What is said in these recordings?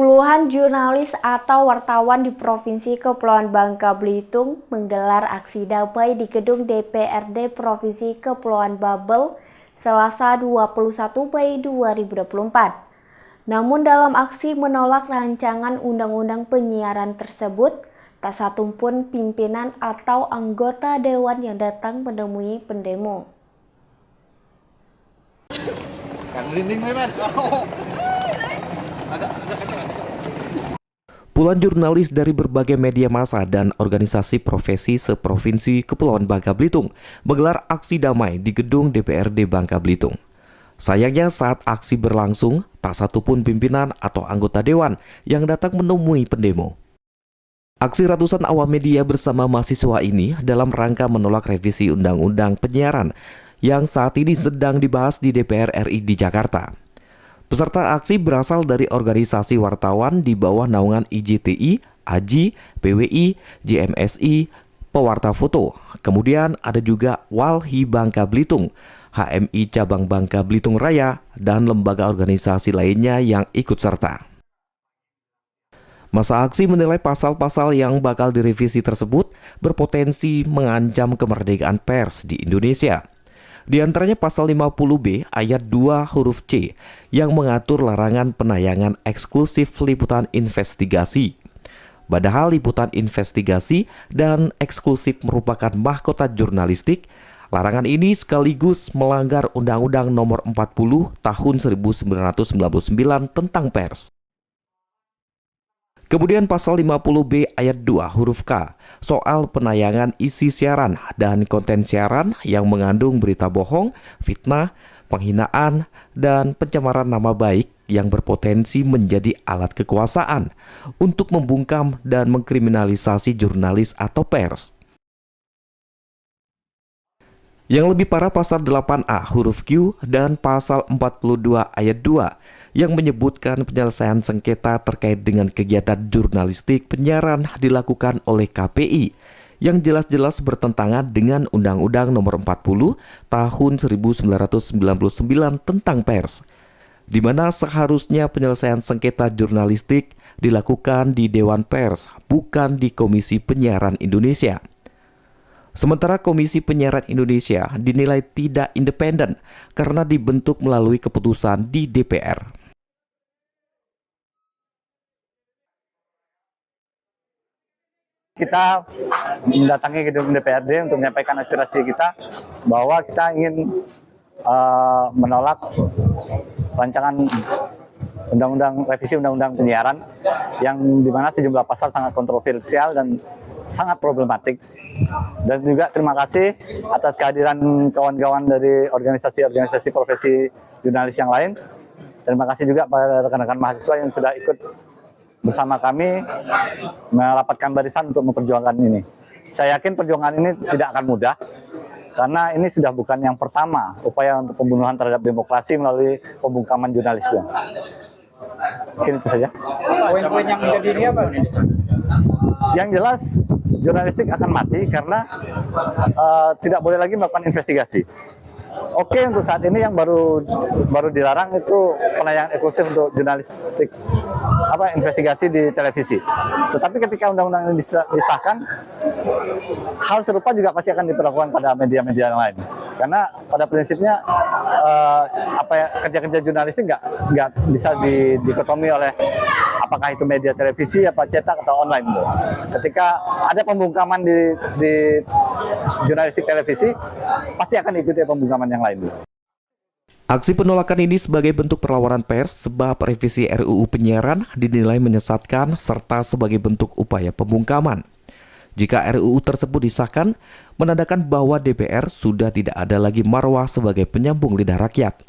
Puluhan jurnalis atau wartawan di Provinsi Kepulauan Bangka Belitung menggelar aksi damai di gedung DPRD Provinsi Kepulauan Babel Selasa 21 Mei 2024. Namun dalam aksi menolak rancangan undang-undang penyiaran tersebut, tak satu pun pimpinan atau anggota dewan yang datang menemui pendemo. Puluhan jurnalis dari berbagai media massa dan organisasi profesi seprovinsi Kepulauan Bangka Belitung menggelar aksi damai di gedung DPRD Bangka Belitung. Sayangnya saat aksi berlangsung, tak satupun pimpinan atau anggota dewan yang datang menemui pendemo. Aksi ratusan awam media bersama mahasiswa ini dalam rangka menolak revisi Undang-Undang Penyiaran yang saat ini sedang dibahas di DPR RI di Jakarta. Peserta aksi berasal dari organisasi wartawan di bawah naungan IJTI, AJI, PWI, JMSI, Pewarta Foto. Kemudian ada juga Walhi Bangka Belitung, HMI Cabang Bangka Belitung Raya, dan lembaga organisasi lainnya yang ikut serta. Masa aksi menilai pasal-pasal yang bakal direvisi tersebut berpotensi mengancam kemerdekaan pers di Indonesia. Di antaranya pasal 50B ayat 2 huruf C yang mengatur larangan penayangan eksklusif liputan investigasi. Padahal liputan investigasi dan eksklusif merupakan mahkota jurnalistik, larangan ini sekaligus melanggar Undang-Undang Nomor 40 Tahun 1999 tentang pers. Kemudian pasal 50B ayat 2 huruf K soal penayangan isi siaran dan konten siaran yang mengandung berita bohong, fitnah, penghinaan, dan pencemaran nama baik yang berpotensi menjadi alat kekuasaan untuk membungkam dan mengkriminalisasi jurnalis atau pers. Yang lebih parah pasal 8A huruf Q dan pasal 42 ayat 2 yang menyebutkan penyelesaian sengketa terkait dengan kegiatan jurnalistik penyiaran dilakukan oleh KPI yang jelas-jelas bertentangan dengan Undang-Undang Nomor 40 Tahun 1999 tentang pers, di mana seharusnya penyelesaian sengketa jurnalistik dilakukan di Dewan Pers, bukan di Komisi Penyiaran Indonesia. Sementara Komisi Penyiaran Indonesia dinilai tidak independen karena dibentuk melalui keputusan di DPR. Kita mendatangi gedung DPRD untuk menyampaikan aspirasi kita bahwa kita ingin menolak rancangan revisi Undang-Undang Penyiaran yang dimana sejumlah pasal sangat kontroversial dan sangat problematik. Dan juga terima kasih atas kehadiran kawan-kawan dari organisasi-organisasi profesi jurnalis yang lain. Terima kasih juga pada rekan-rekan mahasiswa yang sudah ikut bersama kami merapatkan barisan untuk memperjuangkan ini. Saya yakin perjuangan ini tidak akan mudah, karena ini sudah bukan yang pertama upaya untuk pembunuhan terhadap demokrasi melalui pembungkaman jurnalisme. Mungkin itu saja. Poin-poin yang menjadi ini apa? Yang jelas, jurnalistik akan mati karena tidak boleh lagi melakukan investigasi. Oke, untuk saat ini yang baru dilarang itu penayangan eksklusif untuk jurnalistik investigasi di televisi. Tetapi ketika undang-undang ini disahkan, hal serupa juga pasti akan diperlakukan pada media-media yang lain. Karena pada prinsipnya kerja-kerja jurnalistik nggak bisa dikotomi oleh apakah itu media televisi, apa cetak atau online. Ketika ada pembungkaman di jurnalistik televisi, pasti akan diikuti pembungkaman yang lain. Aksi penolakan ini sebagai bentuk perlawanan pers sebab revisi RUU Penyiaran dinilai menyesatkan serta sebagai bentuk upaya pembungkaman. Jika RUU tersebut disahkan, menandakan bahwa DPR sudah tidak ada lagi marwah sebagai penyambung lidah rakyat.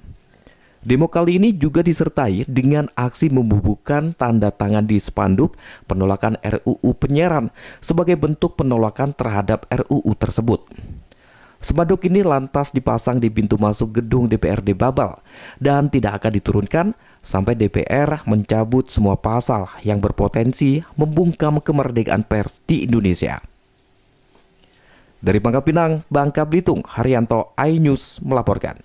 Demo kali ini juga disertai dengan aksi membubuhkan tanda tangan di spanduk penolakan RUU Penyiaran sebagai bentuk penolakan terhadap RUU tersebut. Spanduk ini lantas dipasang di pintu masuk gedung DPRD Babel dan tidak akan diturunkan sampai DPR mencabut semua pasal yang berpotensi membungkam kemerdekaan pers di Indonesia. Dari Pangkal Pinang, Bangka Belitung, Haryanto, iNews melaporkan.